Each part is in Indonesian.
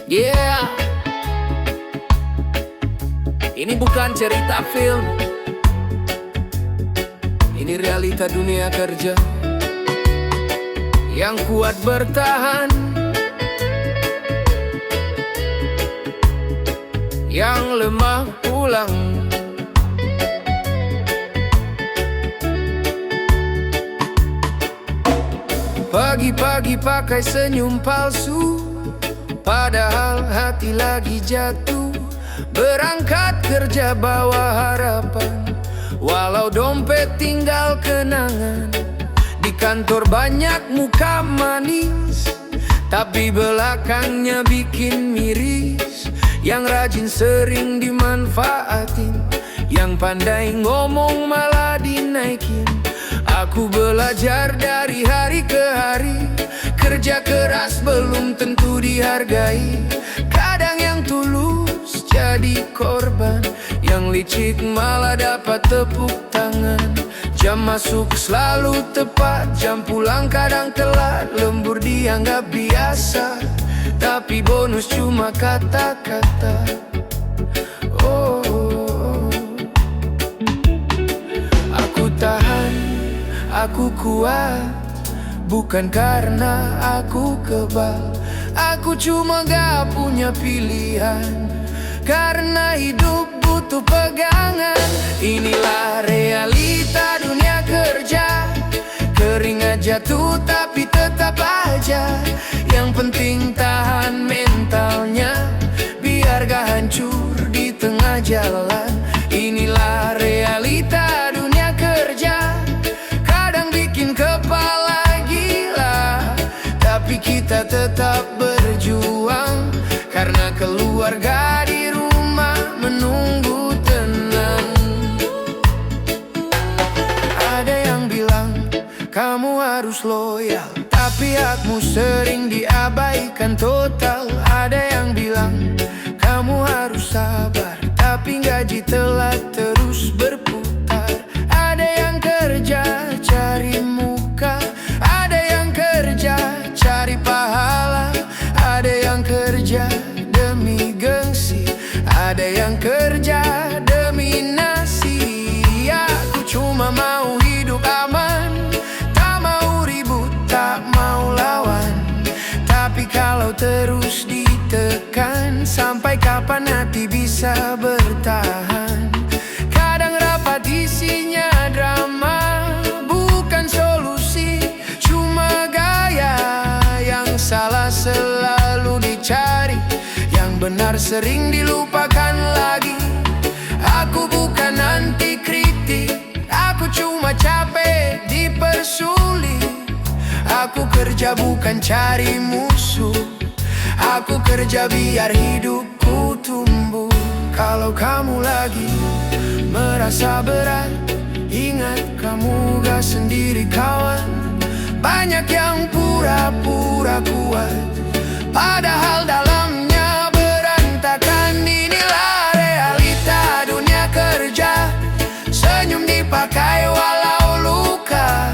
Yeah, ini bukan cerita film, ini realita dunia kerja. Yang kuat bertahan, yang lemah pulang. Pagi-pagi pakai senyum palsu, padahal hati lagi jatuh. Berangkat kerja bawa harapan, walau dompet tinggal kenangan. Di kantor banyak muka manis, tapi belakangnya bikin miris. Yang rajin sering dimanfaatin, yang pandai ngomong malah dinaikin. Aku belajar dari hari ke hari, kerja keras belum tentu dihargai. Kadang yang tulus jadi korban, yang licik malah dapat tepuk tangan. Jam masuk selalu tepat, jam pulang kadang telat. Lembur dianggap biasa, tapi bonus cuma kata-kata. Oh, aku tahan, aku kuat, bukan karena aku kebal. Aku cuma gak punya pilihan, karena hidup butuh pegangan. Inilah realita dunia kerja, keringat jatuh tapi tetap aja. Yang penting tahan mentalnya, biar gak hancur di tengah jalan. Inilah realita dunia kerja, kadang bikin kepala gila, tapi kita tetap berjuang, karena keluarga di rumah menunggu tenang. Ada yang bilang kamu harus loyal, tapi aku sering diabaikan total. Ada yang bilang kamu harus sabar, tapi gaji telat terus berputar. Ada yang kerja cari muka, ada yang kerja cari pahala, ada yang kerja demi gengsi, ada yang kerja demi nasi. Aku cuma mau hidup aman, tak mau ribut, tak mau lawan. Tapi kalau terus ditekan, sampai kapan hati bisa bertahan? Kadang rapat isinya drama, bukan solusi, cuma gaya. Yang salah selalu dicari, yang benar sering dilupakan lagi. Aku bukan anti kritik, aku cuma capek dipersulit. Aku kerja bukan cari musuh, aku kerja biar hidupku tumbuh. Kalau kamu lagi merasa berat, ingat kamu gak sendiri kawan. Banyak yang pura-pura kuat, padahal dalamnya berantakan. Inilah realita dunia kerja, senyum dipakai walau luka.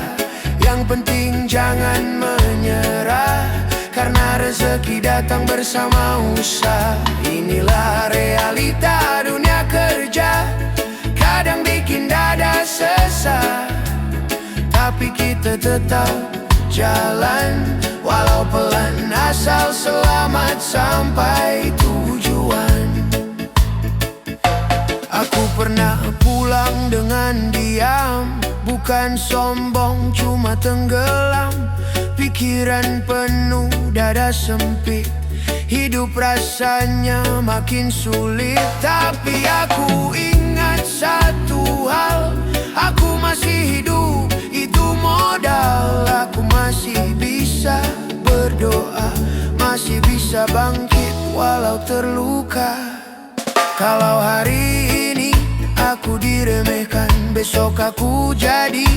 Yang penting jangan menyerah, karena rezeki datang bersama usaha. Inilah realita dunia kerja, kadang bikin dada sesak, tapi kita tetap jalan, walau pelan, asal selamat sampai tujuan. Aku pernah pulang dengan diam, bukan sombong, cuma tenggelam. Pikiran penuh, dada sempit, hidup rasanya makin sulit. Tapi aku ingat satu hal, aku masih hidup, itu modal. Aku masih bisa berdoa, masih bisa bangkit walau terluka. Kalau hari ini aku diremehkan, besok aku jadi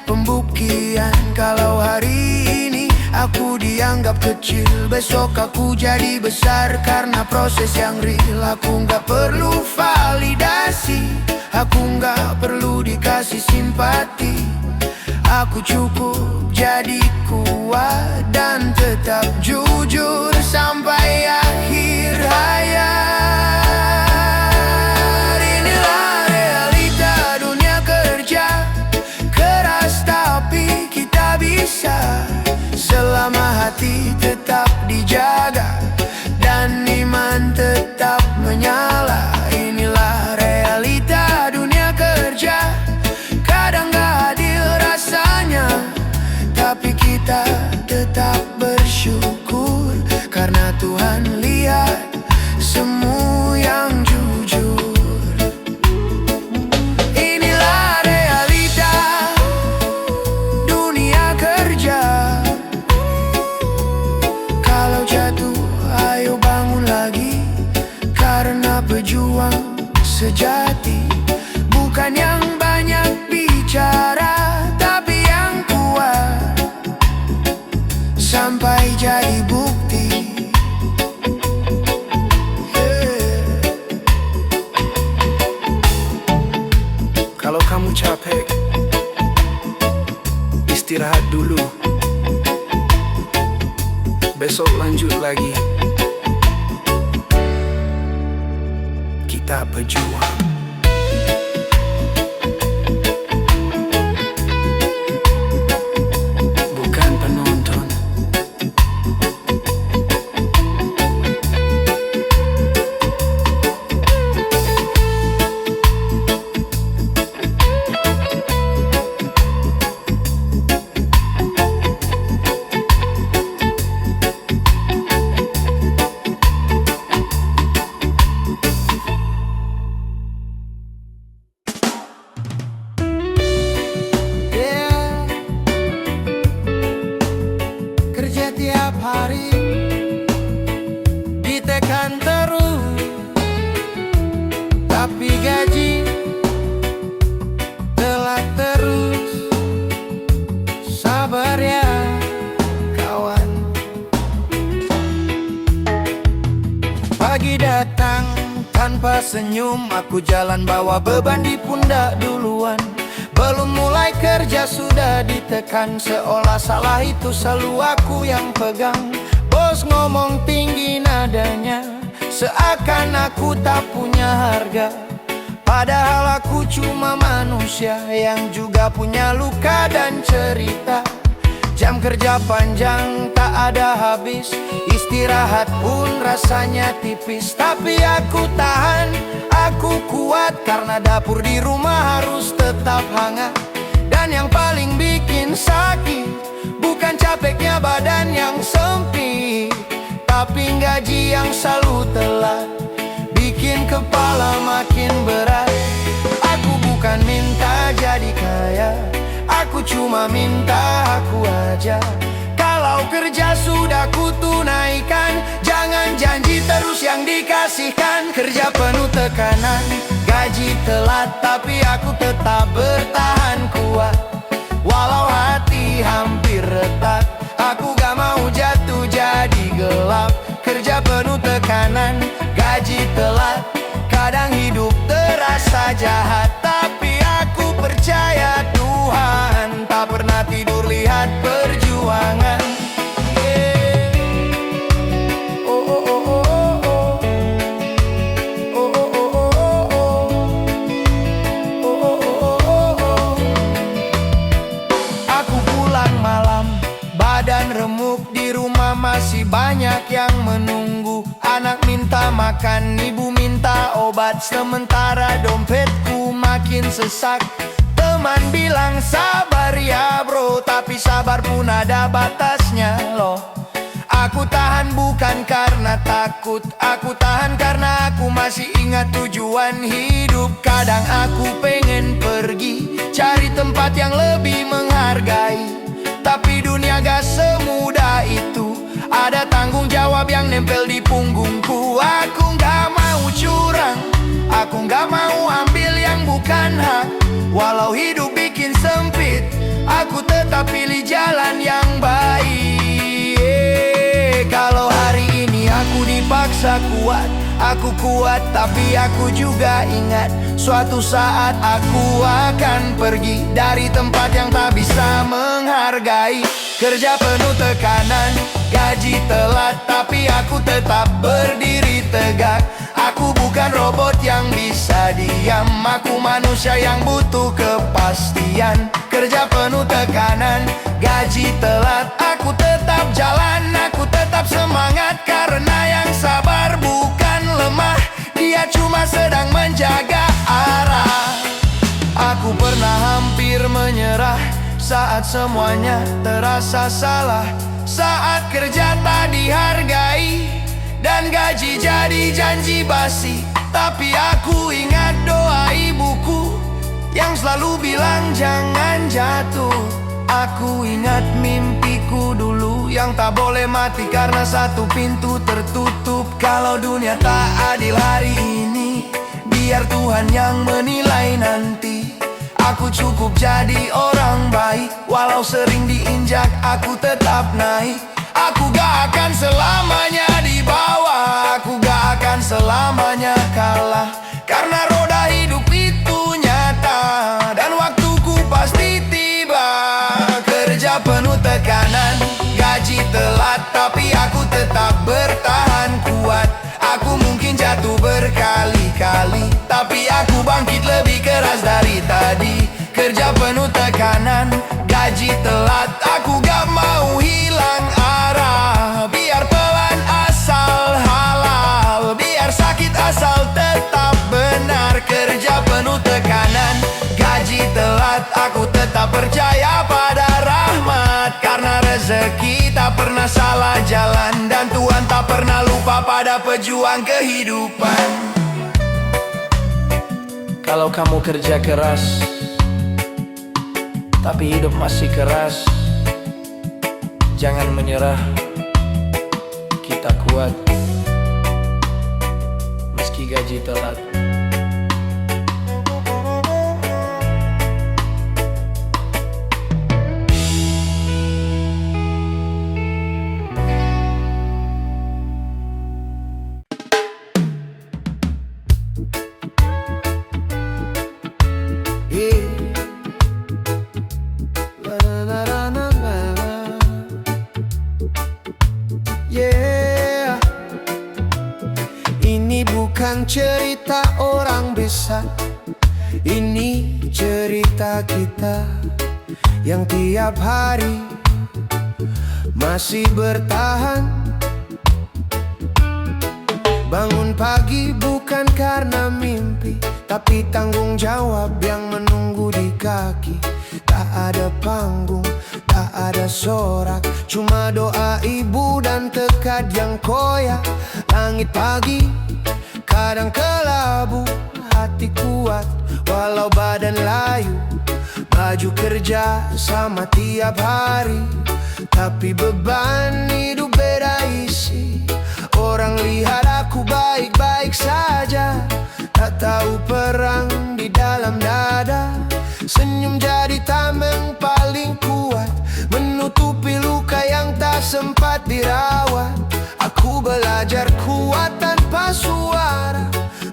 pembuktian. Kalau hari ini aku dianggap kecil, besok aku jadi besar, karena proses yang real. Aku gak perlu validasi, aku gak perlu dikasih simpati. Aku cukup jadi kuat dan tetap jujur sampai akhir. bisa, selama hati tetap dijaga dan iman tetap menyala. Inilah realita dunia kerja, kadang gak adil rasanya, tapi kita tetap bersyukur karena Tuhan lihat semua yang jujur. Inilah realita dunia kerja. Kalau jatuh, ayo bangun lagi, karena pejuang sejati bukan yang banyak bicara, tapi yang kuat sampai jadi bukti. Kalau kamu capek, istirahat dulu. Besok lanjut lagi. Kita berjuang. Bukan penonton. Tiap hari ditekan terus, tapi gaji telat terus. Sabar ya kawan. Pagi datang tanpa senyum, aku jalan bawa beban di pundak duluan. Belum mulai kerja sudah ditekan, seolah salah itu selalu aku yang pegang. Bos ngomong tinggi nadanya, seakan aku tak punya harga. Padahal aku cuma manusia yang juga punya luka dan cerita. Jam kerja panjang tak ada habis, istirahat pun rasanya tipis. Tapi aku tahan, aku kuat, karena dapur di rumah harus tetap hangat. Dan yang paling bikin sakit, bukan capeknya badan yang sempit, tapi gaji yang selalu telat, bikin kepala makin berat. Aku bukan minta jadi kaya, aku cuma minta aku aja. Kalau kerja sudah kutunaikan, jangan janji terus yang dikasihkan. Kerja penuh tekanan, gaji telat, tapi aku tetap bertahan kuat. Walau hati hampir retak, aku gak mau jatuh jadi gelap. Kerja penuh tekanan, gaji telat, kadang hidup terasa jahat, tapi aku percaya Tuhan tak pernah tidur lihat perjuangan. Aku pulang malam, badan remuk, di rumah masih banyak yang menunggu. Anak minta makan, ibu minta obat, sementara dompetku makin sesak. Teman bilang sabar ya bro, tapi sabar pun ada batasnya loh. Aku tahan bukan karena takut, aku tahan karena aku masih ingat tujuan hidup. Kadang aku pengen pergi, cari tempat yang lebih menghargai, tapi dunia gak semudah itu. Ada tanggung jawab yang nempel di punggungku. Aku gak mau curang, aku gak mau ambil yang bukan hak. Walau hidup bikin sempit, aku tetap pilih jalan yang baik. Kalau hari ini aku dipaksa kuat, aku kuat, tapi aku juga ingat suatu saat aku akan pergi dari tempat yang tak bisa menghargai. Kerja penuh tekanan, gaji telat, tapi aku tetap berdiri tegak. Aku bukan robot yang bisa diam, aku manusia yang butuh kepastian. Kerja penuh tekanan, gaji telat, aku tetap jalan, aku tetap semangat. Karena yang sabar bukan lemah, dia cuma sedang menjaga arah. Aku pernah hampir menyerah saat semuanya terasa salah, saat kerja tak dihargai dan gaji jadi janji basi. Tapi aku ingat doa ibuku yang selalu bilang jangan jatuh. Aku ingat mimpiku dulu yang tak boleh mati karena satu pintu tertutup. Kalau dunia tak adil hari ini, biar Tuhan yang menilai nanti. Aku cukup jadi orang baik, walau sering diinjak aku tetap naik. Aku gak akan selamanya di bawah, aku gak akan selamanya kalah. Karena roda hidup itu nyata dan waktuku pasti tiba. Kerja penuh tekanan, gaji telat, tapi aku tetap bertahan kuat. Aku mungkin jatuh berkali-kali, tapi aku bangkit lebih keras dari tadi. Kerja penuh tekanan, gaji telat, aku gak mau hilang arah. Biar pelan asal halal, biar sakit asal tetap benar. Kerja penuh tekanan, gaji telat, aku tetap percaya pada rahmat. Karena rezeki tak pernah salah jalan, dan Tuhan tak pernah lupa pada pejuang kehidupan. Kalau kamu kerja keras tapi hidup masih keras, jangan menyerah. Kita kuat meski gaji telat. Yeah. Ini bukan cerita orang besar, ini cerita kita yang tiap hari masih bertahan. Bangun pagi bukan karena mimpi, tapi tanggung jawab yang menunggu di kaki. Tak ada panggung, tak ada sorak, cuma doa ibu dan tekad yang koyak. Langit pagi kadang kelabu, hati kuat walau badan layu. Baju kerja sama tiap hari, tapi beban hidup beda isi. Orang lihat aku baik-baik saja, tak tahu perang di dalam dada. Senyum jadi tameng paling kuat, menutupi luka yang tak sempat dirawat. Aku belajar kuat tanpa suara,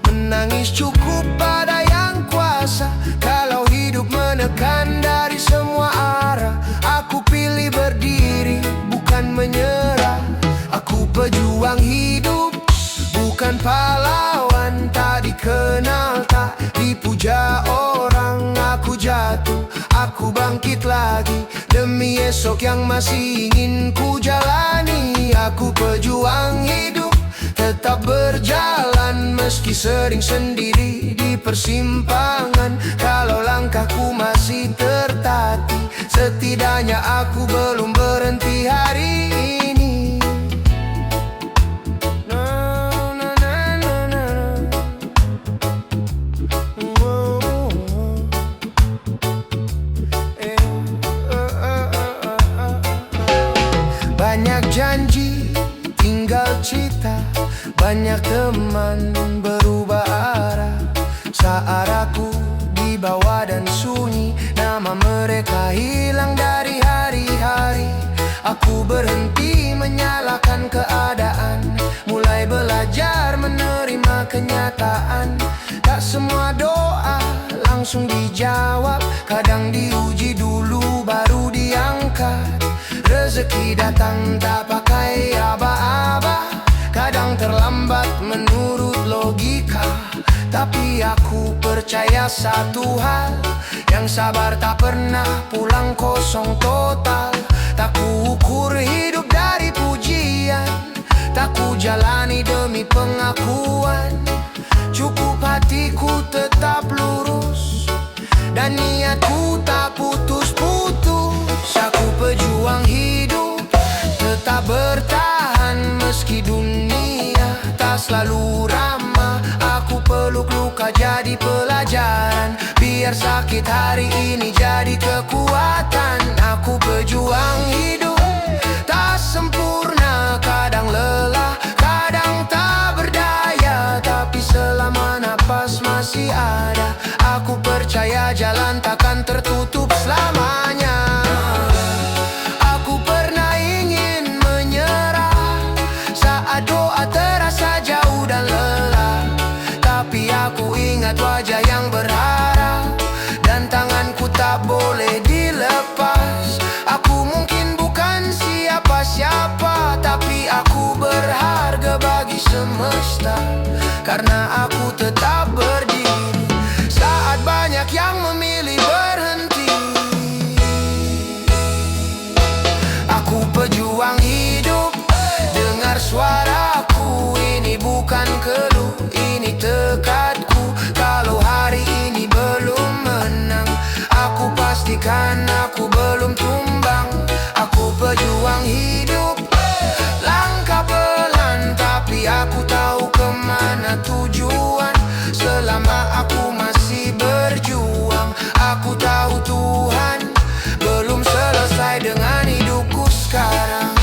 menangis cukup pada yang kuasa. Kalau hidup menekan dari semua arah, aku pilih berdiri bukan menyerah. Aku pejuang hidup, bukan pahlawan. Tak dikenal, tak dipuja orang. Aku jatuh, aku bangkit lagi demi esok yang masih ingin ku jalani. Aku pejuang hidup, tetap berjalan meski sering sendiri di persimpangan. Kalau langkahku masih tertatih, setidaknya aku belum berhenti hari ini. Banyak janji, tinggal cita. Banyak teman berubah arah. Saat aku dibawa dan sunyi, nama mereka hilang dari hari-hari. Aku berhenti menyalahkan keadaan, mulai belajar menerima kenyataan. Tak semua doa langsung dijawab, kadang diuji dulu baru diangkat. Rezeki datang tak pakai aba-aba, kadang terlambat menurut logika. Tapi aku percaya satu hal, yang sabar tak pernah pulang kosong total. Tak ku ukur hidup dari pujian, tak ku jalani demi pengakuan. Cukup hatiku tetap lurus, dan niatku tak putus-putus. Aku pejuang hidup, tetap bertahan meski dunia tak selalu ramah. Aku peluk luka jadi pelajaran, biar sakit hari ini jadi kekuatan. Aku pejuang hidup, tak sempurna, kadang lelah, kadang tak berdaya. Tapi selama napas masih ada, aku percaya jalan takkan tertutup selamanya. Aku pernah ingin menyerah saat doa terasa jauh dan lelah, tapi aku ingat wajah yang berharap, dan tanganku tak boleh dilepas. Aku mungkin bukan siapa-siapa, tapi aku berharga bagi semesta, karena aku tetap berdiri saat banyak yang memilih berhenti. Aku pejuang hidup, dengar suaraku, ini bukan keluh, ini tekadku. Kalau hari ini belum menang, aku pastikan aku belum tumbang. Aku pejuang hidup, langkah pelan, tapi aku tahu kemana tujuan. Selama aku masih berjuang, aku tahu Tuhan belum selesai dengan hidupku sekarang.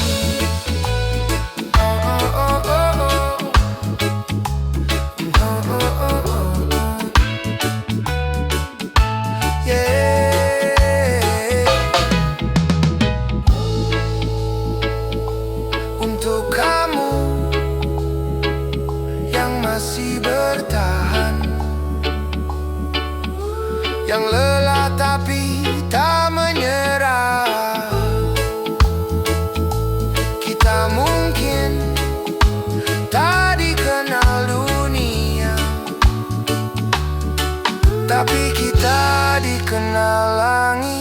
Untuk kamu yang masih bertahan, yang lelah tapi tak menyerah. Kita mungkin tak dikenal dunia, tapi kita dikenal langit.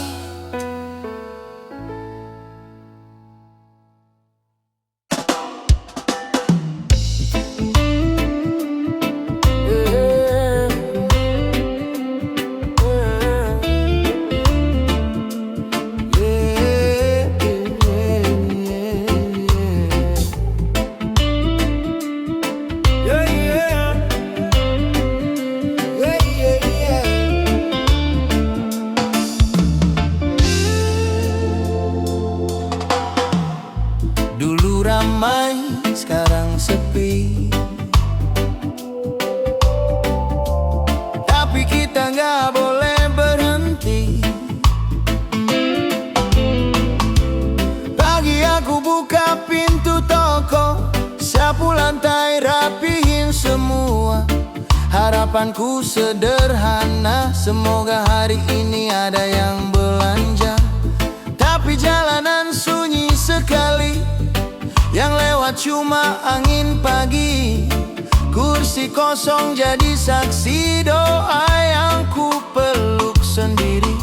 Dulu ramai, sekarang sepi, tapi kita nggak boleh berhenti. Pagi aku buka pintu toko, sapu lantai, rapihin semua. Harapanku sederhana, semoga hari ini ada yang belanja. Tapi jalanan sunyi sekali, yang lewat cuma angin pagi. Kursi kosong jadi saksi doa yang ku peluk sendiri.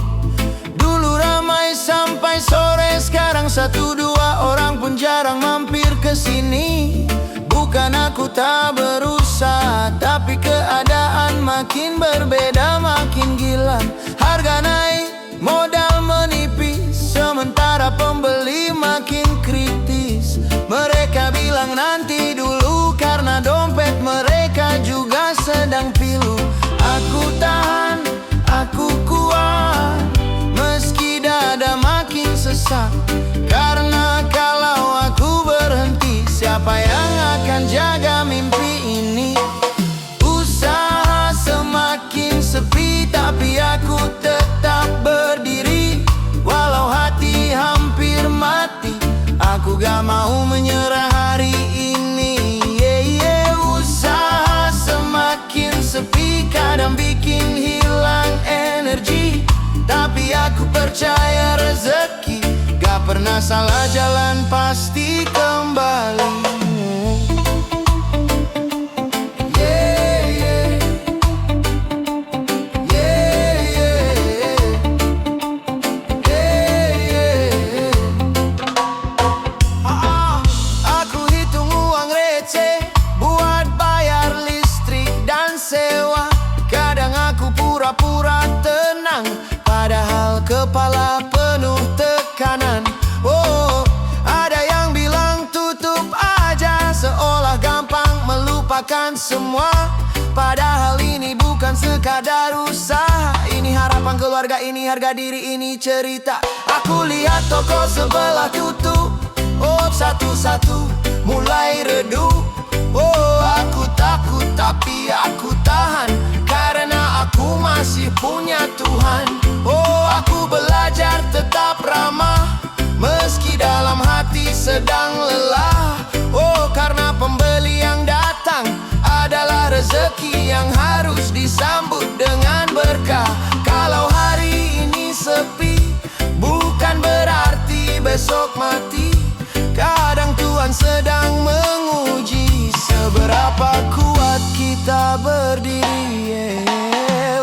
Dulu ramai sampai sore, sekarang satu dua orang pun jarang mampir ke sini. Bukan aku tak berusaha, tapi keadaan makin berbeda, makin gila. Harga naik, modal menipis, sementara pembeli makin kritis. Mereka bilang nanti dulu, karena dompet mereka juga sedang pilu. Aku tahan, aku kuat, meski dada makin sesak. Karena kalau aku berhenti, siapa yang akan jaga mimpi ini? Usaha semakin sepi, tapi aku tetap berdiri. Walau hati hampir mati, aku gak mau menyerah hari ini. Usaha semakin sepi, kadang bikin hilang energi, tapi aku percaya rezeki gak pernah salah jalan, pasti kembali. Aku hitung uang receh buat bayar listrik dan sewa. Kadang aku pura-pura tenang, padahal kepala penuh tekanan. Oh, ada yang bilang tutup aja, seolah gampang melupakan semua. Padahal ini bukan sekadar usaha, ini harapan keluarga, ini harga diri, ini cerita. Aku lihat toko sebelah tutup, oh satu-satu mulai redup. Oh, aku takut tapi aku tahan, karena aku masih punya Tuhan. Oh, aku belajar tetap ramah, meski dalam hati sedang lelah. Oh, karena pembeli yang datang adalah rezeki yang harus disambut dengan berkah. Kalau hari ini sepi, bukan berarti besok mati. Kadang Tuhan sedang menguji seberapa kuat kita berdiri.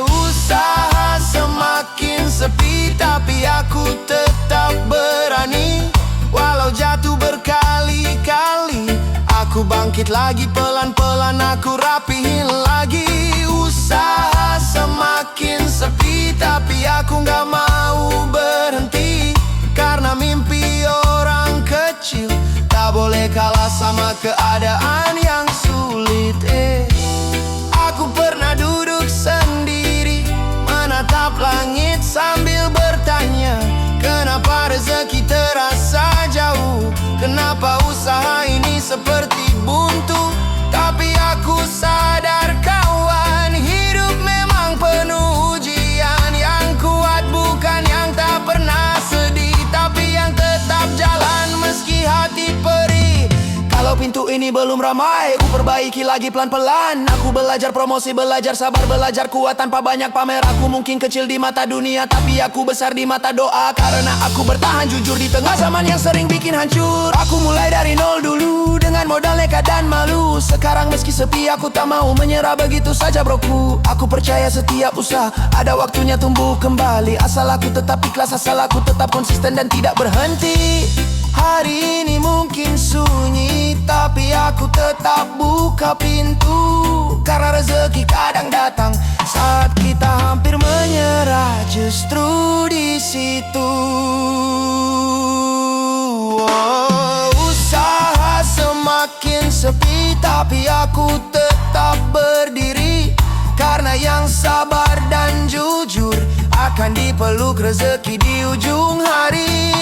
Usaha semakin sepi, tapi aku tetap berani. Walau jatuh berkali-kali, aku bangkit lagi pelan-pelan, aku rapihin lagi. Usaha semakin sepi, tapi aku gak mau berhenti. Karena mimpi orang kecil tak boleh kalah sama keadaan yang sulit. Aku pernah duduk sendiri, menatap langit sambil bertanya, kenapa rezeki terasa jauh? Kenapa usaha ini seperti buntu? Tapi aku sadar kawan, hidup memang penuh ujian. Yang kuat bukan yang tak pernah sedih, tapi yang tetap jalan meski hati perih. Kalau pintu ini belum ramai, ku perbaiki lagi pelan-pelan. Aku belajar promosi, belajar sabar, belajar kuat tanpa banyak pamer. Aku mungkin kecil di mata dunia, tapi aku besar di mata doa. Karena aku bertahan jujur di tengah zaman yang sering bikin hancur. Aku mulai dari nol dulu, dengan modal nekat dan malu. Sekarang meski sepi, aku tak mau menyerah begitu saja broku. Aku percaya setiap usaha ada waktunya tumbuh kembali. Asal aku tetap ikhlas, asal aku tetap konsisten dan tidak berhenti. Hari ini mungkin sunyi, tapi aku tetap buka pintu. Karena rezeki kadang datang saat kita hampir menyerah, justru di situ. Oh, usaha semakin sepi, tapi aku tetap berdiri. Karena yang sabar dan jujur akan dipeluk rezeki di ujung hari.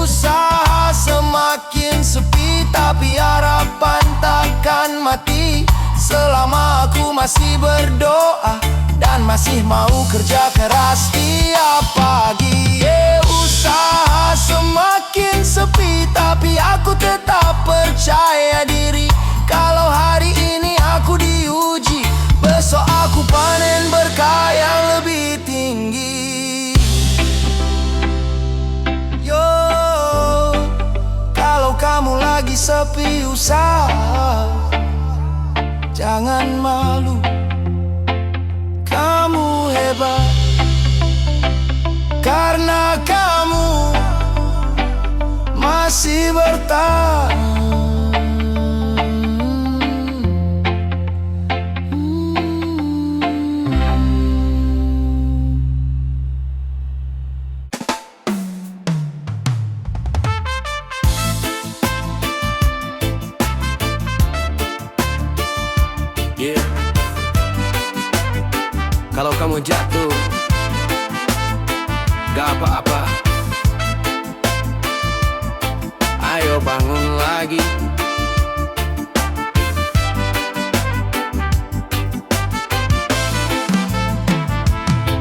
Usaha semakin sepi, tapi harapan takkan mati selama aku masih berdoa dan masih mau kerja keras tiap pagi. Usaha semakin sepi, tapi aku tetap percaya diri. Kalau hari ini aku diuji, besok aku panen berkah yang lebih tinggi. Yo, kalau kamu lagi sepi usaha, jangan malu, kamu hebat. Karena kamu masih bertahan. Kalau kamu jatuh, gak apa-apa, ayo bangun lagi.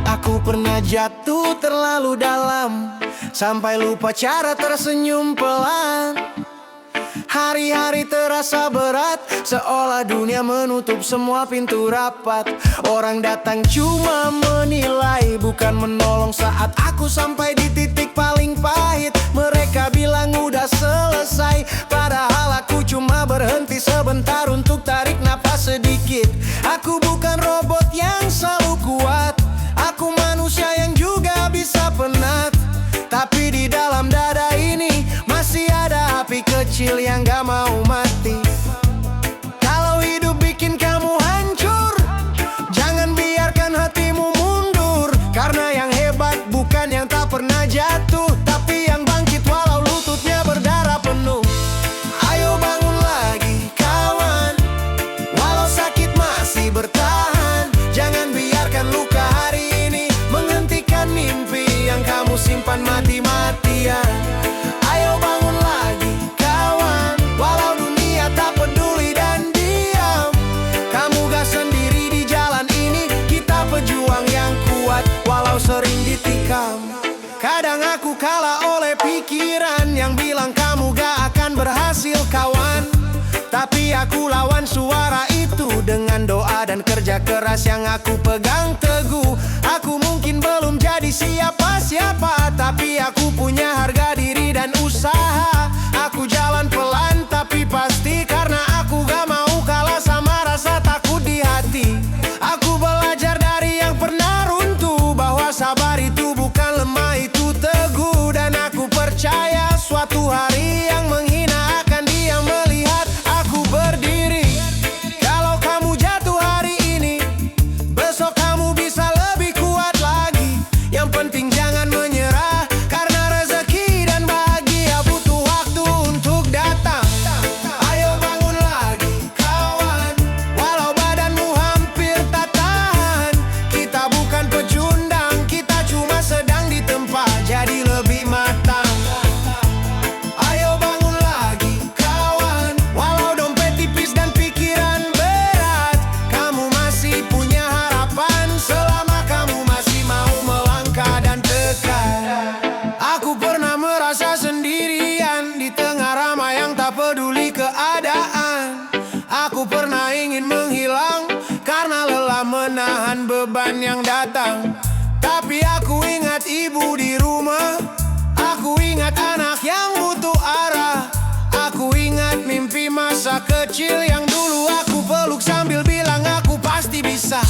Aku pernah jatuh terlalu dalam, sampai lupa cara tersenyum pelan. Hari-hari terasa berat, seolah dunia menutup semua pintu rapat. Orang datang cuma menilai, bukan menolong saat aku sampai di titik paling pahit. Mereka bilang udah selesai, padahal aku cuma berhenti sebentar untuk tarik napas sedikit. Aku bukan robot yang selalu kuat, aku manusia yang juga bisa penat. Tapi di dalam dada ini masih ada api kecil yang gak mau mati. Kalau hidup bikin kamu hancur, jangan biarkan hatimu mundur. Karena yang hebat bukan yang tak pernah jatuh, tapi yang bangkit walau lututnya berdarah penuh. Ayo bangun lagi kawan, walau sakit masih bertahan. Jangan biarkan luka hari ini menghentikan mimpi yang kamu simpan mati-matian. Ayo bangun lagi kawan, walau dunia tak peduli dan diam. Kamu gak sendiri di jalan ini, kita pejuang yang kuat walau sering ditikam. Kadang aku kalah oleh pikiran yang bilang kamu gak akan berhasil kawan. Tapi aku lawan suara itu dengan doa dan kerja keras yang aku pegang teguh. Aku mungkin belum jadi siapa-siapa, tapi aku punya harga diri dan usaha. Aku jalan pelan tapi pasti, karena aku gak mau kalah sama rasa takut di hati. Aku belajar dari yang pernah runtuh, bahwa sabar itu bukan lemah, itu teguh. Dan aku percaya suatu hari yang menghina akan diam melihat aku berdiri. Kalau kamu jatuh hari ini, besok kamu bisa lebih kuat lagi. Yang penting jangan menyerah, karena rezeki dan bahagia butuh waktu untuk datang. Ayo bangun lagi kawan, walau badanmu hampir tak tahan. Kita bukan pecundang, kita cuma sedang ditempa jadi lebih matang. Ayo bangun lagi kawan, walau dompet tipis dan pikiran berat. Kamu masih punya harapan selama kamu masih mau melangkah dan tegar. Aku pernah merasa sendirian di tengah ramai yang tak peduli keadaan. Aku pernah ingin menghilang karena lelah menahan beban yang datang. Tapi aku ingat ibu di rumah, aku ingat anak yang butuh arah. Aku ingat mimpi masa kecil yang dulu aku peluk sambil bilang aku pasti bisa.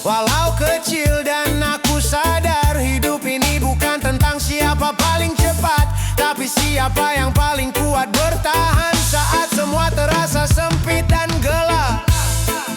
Walau kecil dan aku sadar hidup ini bukan tentang siapa paling cepat, tapi siapa yang paling kuat bertahan saat semua terasa sempit dan gelap.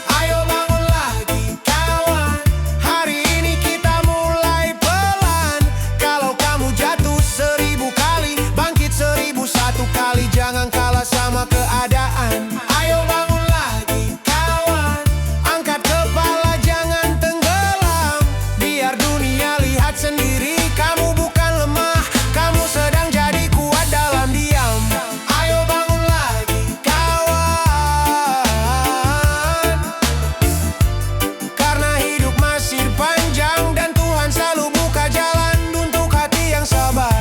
Ayo bangun lagi kawan, hari ini kita mulai pelan. Kalau kamu jatuh 1000 kali, bangkit 1001 kali. Jangan kalah sama keadaan. Ayo bangun lagi kawan, angkat kepala jangan tenggelam. Biar dunia lihat sendiri kamu bukan lemah, kamu sedang jadi kuat dalam diam. Ayo bangun lagi kawan, karena hidup masih panjang dan Tuhan selalu buka jalan untuk hati yang sabar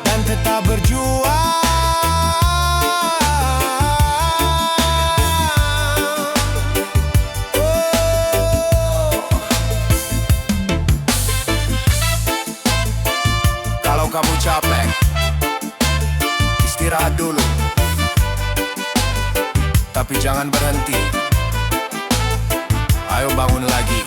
dan tetap berjuang. Kalau kamu capek, istirahat dulu, tapi jangan berhenti. Ayo bangun lagi.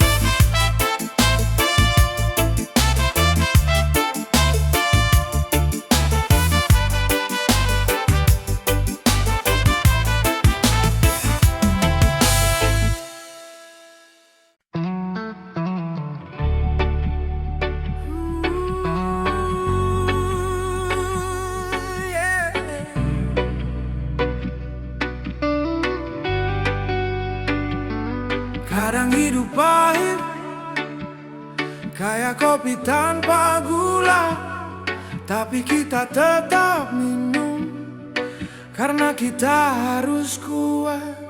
Kadang hidup pahit, kayak kopi tanpa gula, tapi kita tetap minum, karena kita harus kuat.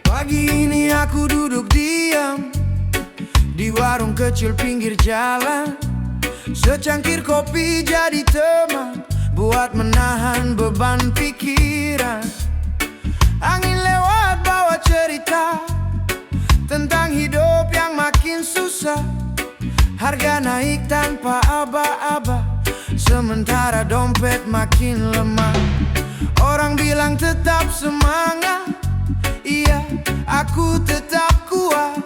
Pagi ini aku duduk diam di warung kecil pinggir jalan. Secangkir kopi jadi teman buat menahan beban pikiran. Angin lewat bawa cerita tentang hidup yang makin susah. Harga naik tanpa aba-aba, sementara dompet makin lemah. Orang bilang tetap semangat, iya, aku tetap kuat.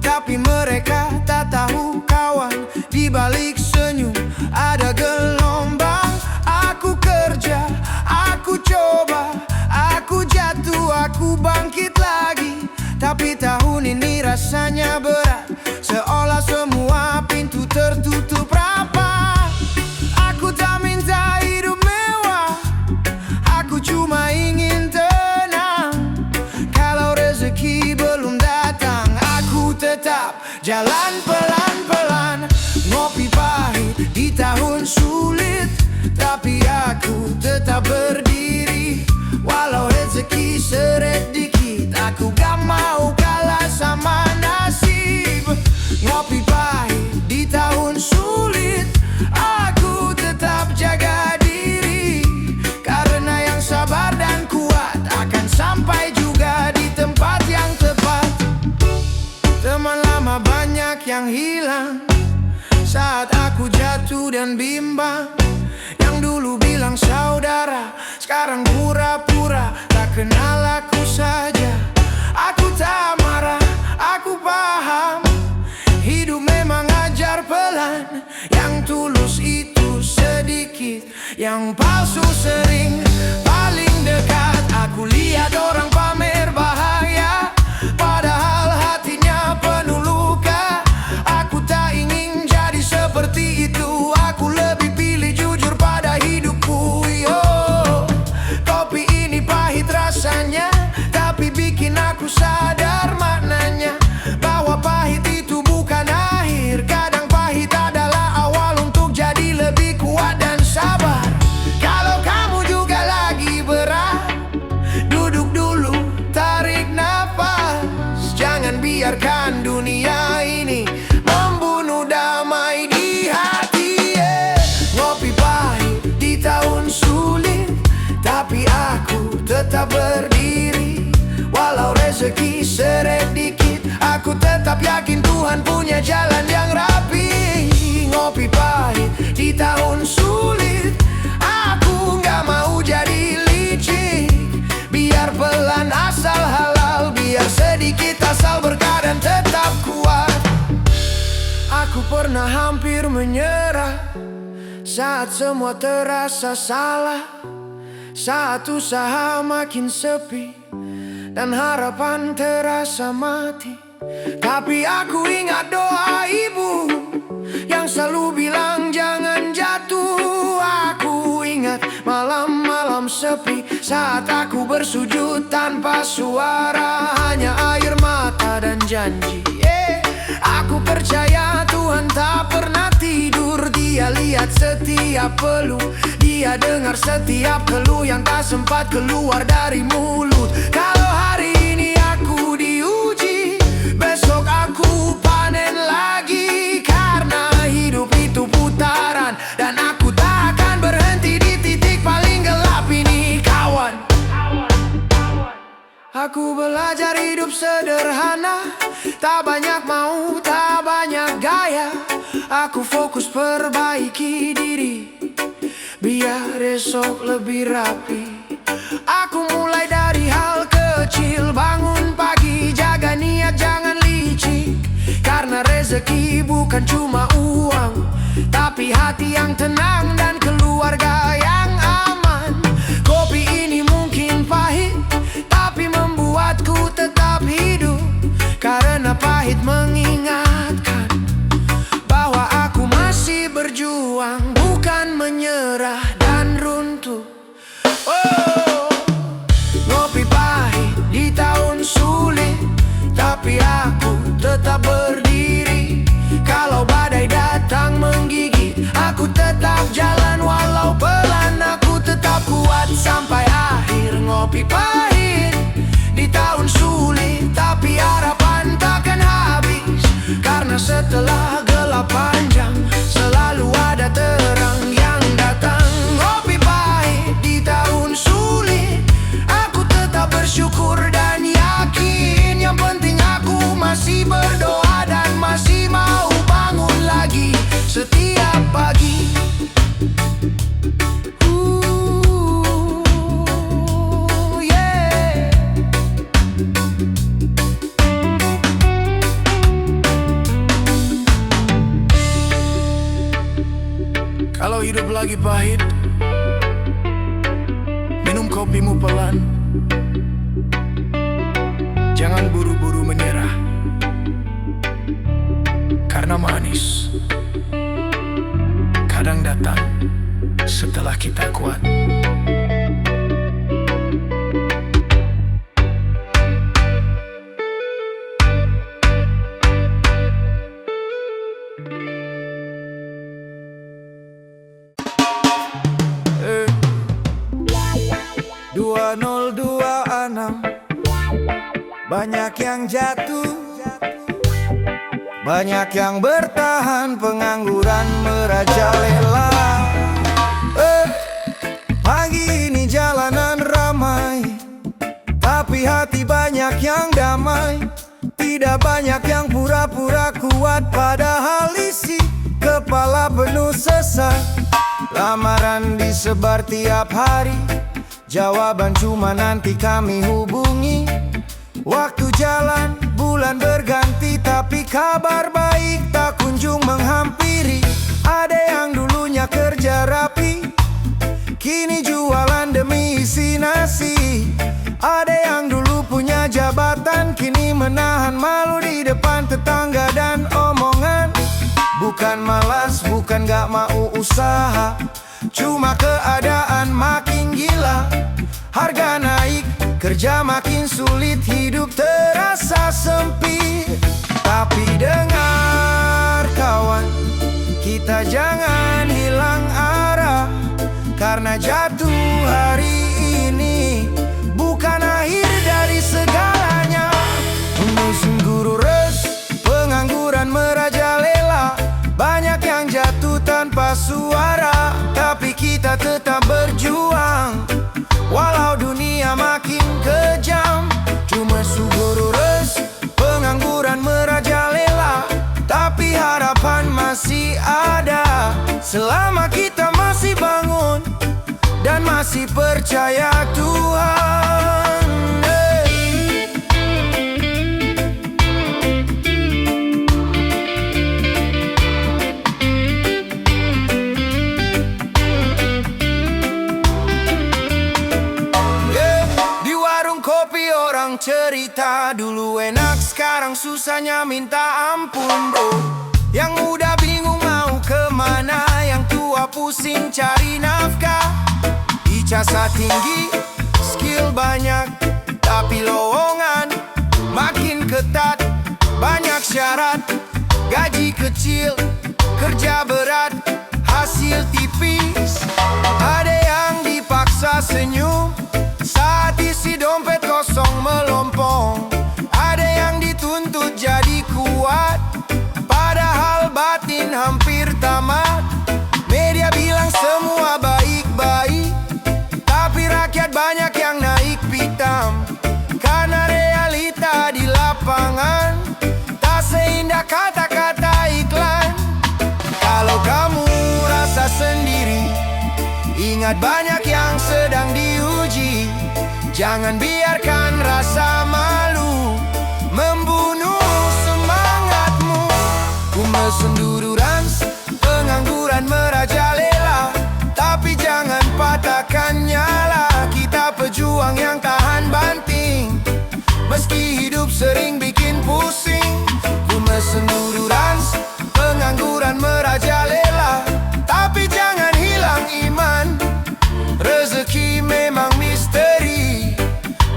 Tapi mereka tak tahu kawan, di balik senyum ada gelombang. Aku kerja, aku coba, aku jatuh, aku bangkit lagi. Tapi tahun ini rasanya berat, seolah semua pintu tertutup rapat. Aku tak minta hidup mewah, aku cuma ingin tenang. Kalau rezeki belum datang, aku tetap jalan pelan-pelan. Ngopi pahit di tahun sulit, tapi aku tetap berdiri. Walau rezeki seret dikit, aku gak mau kalah sama nasib. Ngopi pahit di tahun sulit, aku tetap jaga diri. Karena yang sabar dan kuat akan sampai juga di tempat yang tepat. Teman lama banyak yang hilang saat aku jatuh dan bimbang. Yang dulu bilang saudara, sekarang pura-pura tak kenal aku saja. Aku tak marah, aku paham, hidup memang ajar pelan. Yang tulus itu sedikit, yang palsu sering paling dekat. Aku lihat orang pamer bahagia, padahal hatinya penuh luka. Aku tak ingin jadi seperti itu, aku lebih pilih jujur pada hidupku. Yo, kopi ini pahit rasanya, tapi bikin aku sadar maknanya, bahwa pahit itu bukan akhir. Kadang pahit adalah awal untuk jadi lebih kuat dan sabar. Kalau kamu juga lagi berat, duduk dulu, tarik nafas. Jangan biarkan dunia ini membunuh damai di hati. Ngopi pahit di tahun sulit, tapi aku tetap berdiri. Walau rezeki seret dikit, aku tetap yakin Tuhan punya jalan yang rapi. Ngopi pahit di tahun sulit, aku gak mau jadi licik. Biar pelan asal halal, biar sedikit asal berkah dan tetap kuat. Aku pernah hampir menyerah saat semua terasa salah, saat usaha makin sepi dan harapan terasa mati. Tapi aku ingat doa ibu yang selalu bilang jangan jatuh. Aku ingat malam-malam sepi saat aku bersujud tanpa suara, hanya air mata dan janji. Aku percaya Tuhan tak pernah tidur. Dia lihat setiap peluh, dia dengar setiap keluh yang tak sempat keluar dari mulut. Kalau hari ini aku diuji, besok aku panen lagi. Karena hidup itu putaran, dan aku tak akan berhenti di titik paling gelap ini, kawan. Aku belajar hidup sederhana, tak banyak mau, tak banyak gaya. Aku fokus perbaiki diri, biar esok lebih rapi. Aku mulai dari hal kecil, bangun pagi, jaga niat jangan licik. Karena rezeki bukan cuma uang, tapi hati yang tenang dan keluarga yang aman. Kopi ini mungkin pahit, tapi membuatku tetap hidup. Karena pahit mengingatkan bahwa aku masih berjuang, bukan menyerah dan runtuh. Oh, ngopi pahit di tahun sulit, tapi aku tetap berdiri. Kalau badai datang menggigit, aku tetap jalan walau pelan. Aku tetap kuat sampai akhir. Ngopi pahit di tahun sulit, tapi harapan takkan habis. Karena setelah gelap panjang, selalu ada terang yang datang. Ngopi pahit di tahun sulit, aku tetap bersyukur dan yakin. Yang penting aku masih berdoa dan masih mau bangun lagi setiap pagi. lagi pahit, minum kopimu pelan. Jangan buru-buru menyerah, karena manis kadang datang setelah kita kuat. Dua 2026 banyak yang jatuh, banyak yang bertahan, pengangguran merajalela. Pagi ini jalanan ramai, tapi hati banyak yang damai. Tidak banyak yang pura-pura kuat, padahal isi kepala penuh sesak. Lamaran disebar tiap hari, jawaban cuma nanti kami hubungi. Waktu jalan, bulan berganti, tapi kabar baik tak kunjung menghampiri. Ada yang dulunya kerja rapi, kini jualan demi isi nasi. Ada yang dulu punya jabatan, kini menahan malu di depan tetangga dan omongan. Bukan malas, bukan gak mau usaha, cuma keadaan makin gila. Harga naik, kerja makin sulit, hidup terasa sempit. Tapi dengar kawan, kita jangan hilang arah, karena jatuh hari ini bukan akhir dari segalanya. Musim guru res, pengangguran merajalela. Banyak yang jatuh tanpa suara, tapi kita tetap berjuang. Walau dunia makin kejam, cuma suguru res, pengangguran merajalela. Tapi harapan masih ada, selama kita masih bangun dan masih percaya Tuhan. Cerita dulu enak, sekarang susahnya minta ampun bro. Yang muda bingung mau kemana, yang tua pusing cari nafkah. Ijazah tinggi, skill banyak, tapi lowongan makin ketat. Banyak syarat, gaji kecil, kerja berat, hasil tipis. Ada yang dipaksa senyum saat isi dompet kosong melompong. Ada yang dituntut jadi kuat, padahal batin hampir tamat. Media bilang semua baik-baik, tapi rakyat banyak yang naik pitam. Karena realita di lapangan tak seindah kata-kata iklan. Kalau kamu rasa sendiri, ingat banyak yang sedang diuji. Jangan biarkan rasa malu membunuh semangatmu. Kumesenduduran, pengangguran merajalela, tapi jangan patahkan nyala. Kita pejuang yang tahan banting, meski hidup sering bikin pusing. Kumesenduduran, pengangguran merajalela, tapi jangan hilang iman. Rezeki memang misteri,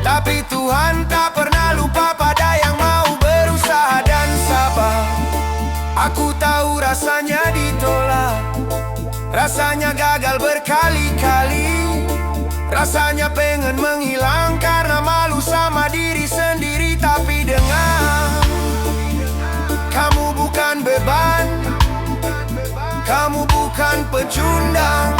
tapi Tuhan tak pernah lupa pada yang mau berusaha dan sabar. Aku tahu rasanya ditolak, rasanya gagal berkali-kali, rasanya pengen menghilang karena malu sama diri sendiri. Tapi dengar, kamu bukan beban, kamu bukan pecundang,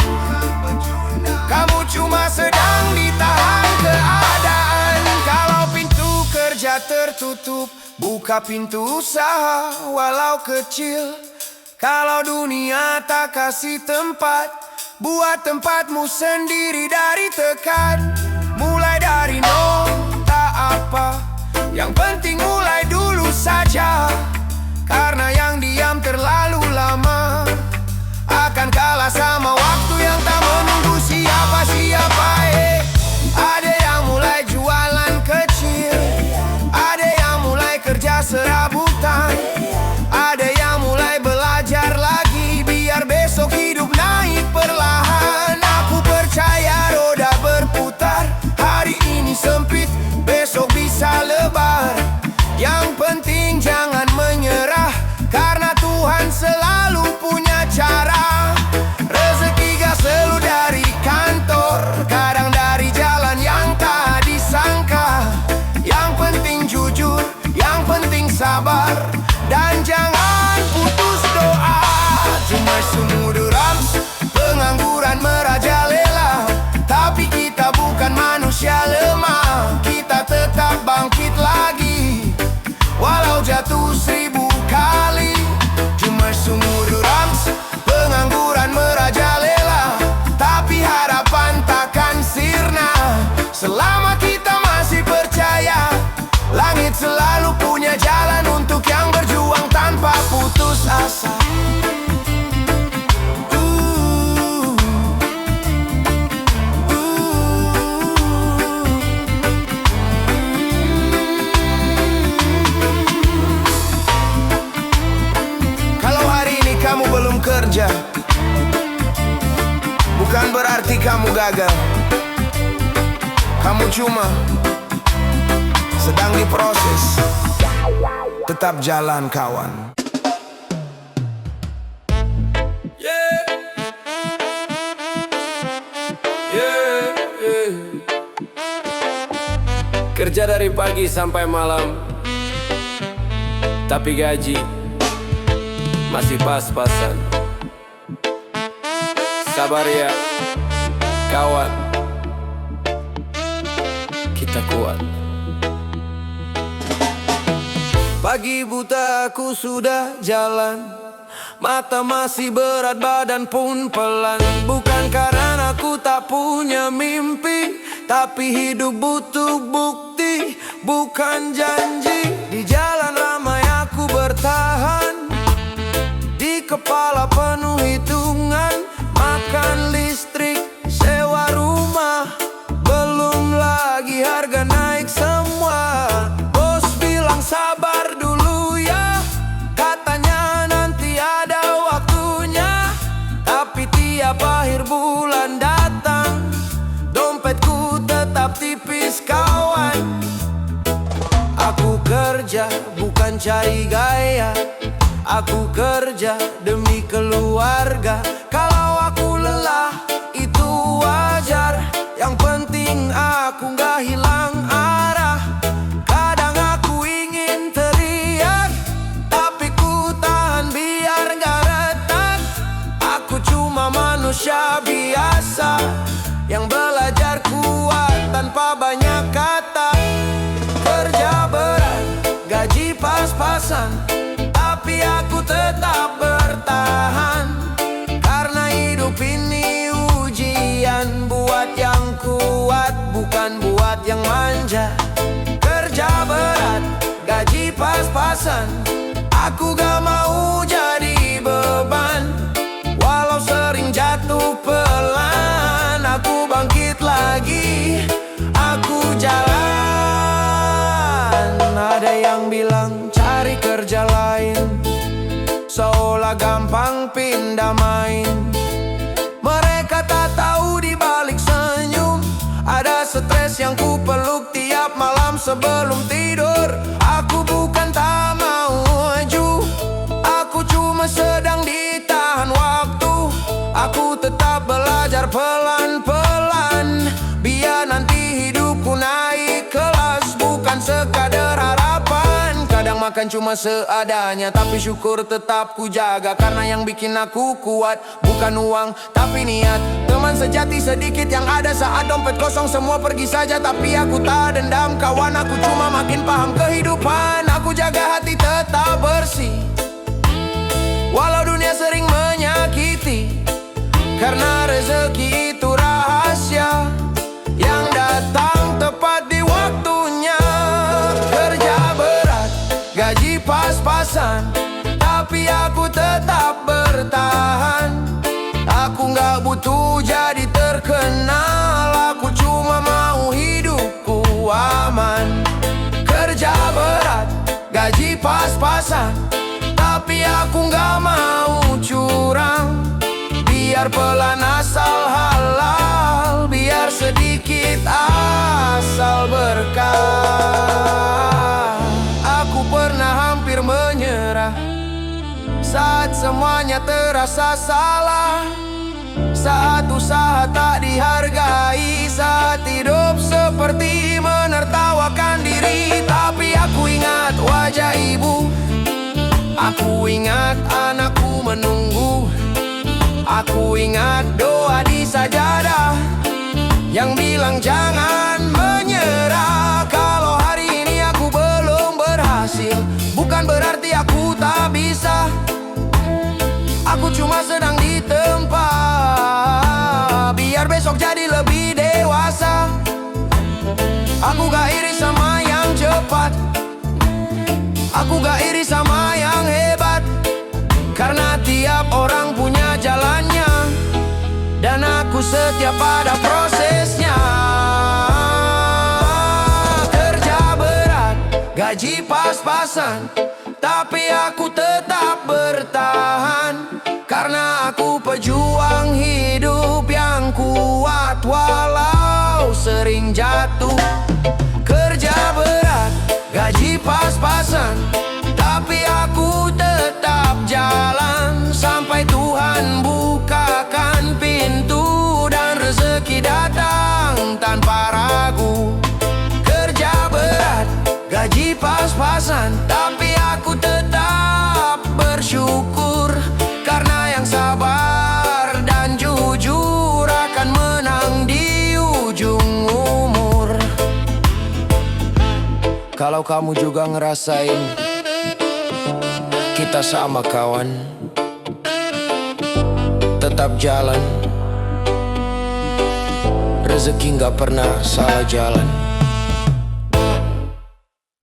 kamu cuma sedang ditahan keadaan. Kalau pintu kerja tertutup, buka pintu usaha walau kecil. Kalau dunia tak kasih tempat, buat tempatmu sendiri dari tekan. Mulai dari nol, tak apa, yang penting mulai dulu saja. Karena yang diam terlalu lama akan kalah sama waktu yang gagal, kamu cuma sedang diproses. Tetap jalan kawan. Kerja dari pagi sampai malam, tapi gaji masih pas-pasan. Sabar ya kawan, kita kuat. Pagi buta aku sudah jalan, mata masih berat, badan pun pelan. Bukan karena aku tak punya mimpi, tapi hidup butuh bukti, bukan janji. Di jalan ramai aku bertahan, di kepala penuh hitungan. Makan listrik, sewa rumah, belum lagi harga naik semua. Bos bilang sabar dulu ya, katanya nanti ada waktunya. Tapi tiap akhir bulan datang, dompetku tetap tipis kawan. Aku kerja bukan cari gaya, aku kerja demi keluarga. Kalau aku lelah itu wajar, yang penting aku gak hilang arah. Kadang aku ingin teriak, tapi ku tahan biar gak retak. Aku cuma manusia biasa yang belajar kuat tanpa banyak kata. Kerja berat, gaji pas-pasan, tapi aku tetap bertahan. Karena hidup ini ujian, buat yang kuat, bukan buat yang manja. Kerja berat, gaji pas-pasan, aku gak mau jadi beban. Walau sering jatuh pelan, aku bangkit lagi, aku jalan. Ada yang bilang cari kerja lain, seolah gampang pindah main. Mereka tak tahu di balik senyum ada stres yang ku peluk tiap malam sebelum tidur. Aku bukan tak mau maju, aku cuma sedang ditahan waktu. Aku tetap belajar pelan-pelan, biar nanti hidupku naik kelas, bukan sekadar harapan. Kadang makan cuma seadanya, tapi syukur tetap ku jaga. Karena yang bikin aku kuat bukan uang, tapi niat. Teman sejati sedikit yang ada saat dompet kosong, semua pergi saja, tapi aku tak dendam kawan. Aku cuma makin paham kehidupan, aku jaga hati tetap bersih, walau dunia sering menyakiti. Karena rezeki itu rahasia yang datang tepat di waktunya. Kerja berat, gaji pas-pasan, tapi aku tetap bertahan. Aku gak butuh jadi terkenal, aku cuma mau hidupku aman. Kerja berat, gaji pas-pasan, tapi aku gak mau curang. Biar pelan asal halal, biar sedikit asal berkah. Aku pernah hampir menyerah saat semuanya terasa salah, saat usaha tak dihargai, saat hidup seperti menertawakan diri. Tapi aku ingat wajah ibu, aku ingat anakku menunggu, aku ingat doa di sajadah yang bilang jangan menyerah. Kalau hari ini aku belum berhasil, bukan berarti aku tak bisa. Aku cuma sedang ditempa, biar besok jadi lebih dewasa. Aku gak iri sama yang cepat, aku gak iri sama yang hebat. Karena tiap orang punya jalannya, dan aku setia pada prosesnya. Kerja berat, gaji pas-pasan, tapi aku tetap bertahan. Karena aku pejuang hidup yang kuat, yang jatuh. Kerja berat, gaji pas-pasan, tapi aku tetap jalan sampai Tuhan bukakan pintu dan rezeki datang tanpa ragu. Kerja berat, gaji pas-pasan, tapi aku tetap bersyukur, karena yang sabar dan jujur akan menang di ujung umur. Kalau kamu juga ngerasain, kita sama kawan, tetap jalan, rezeki nggak pernah salah jalan.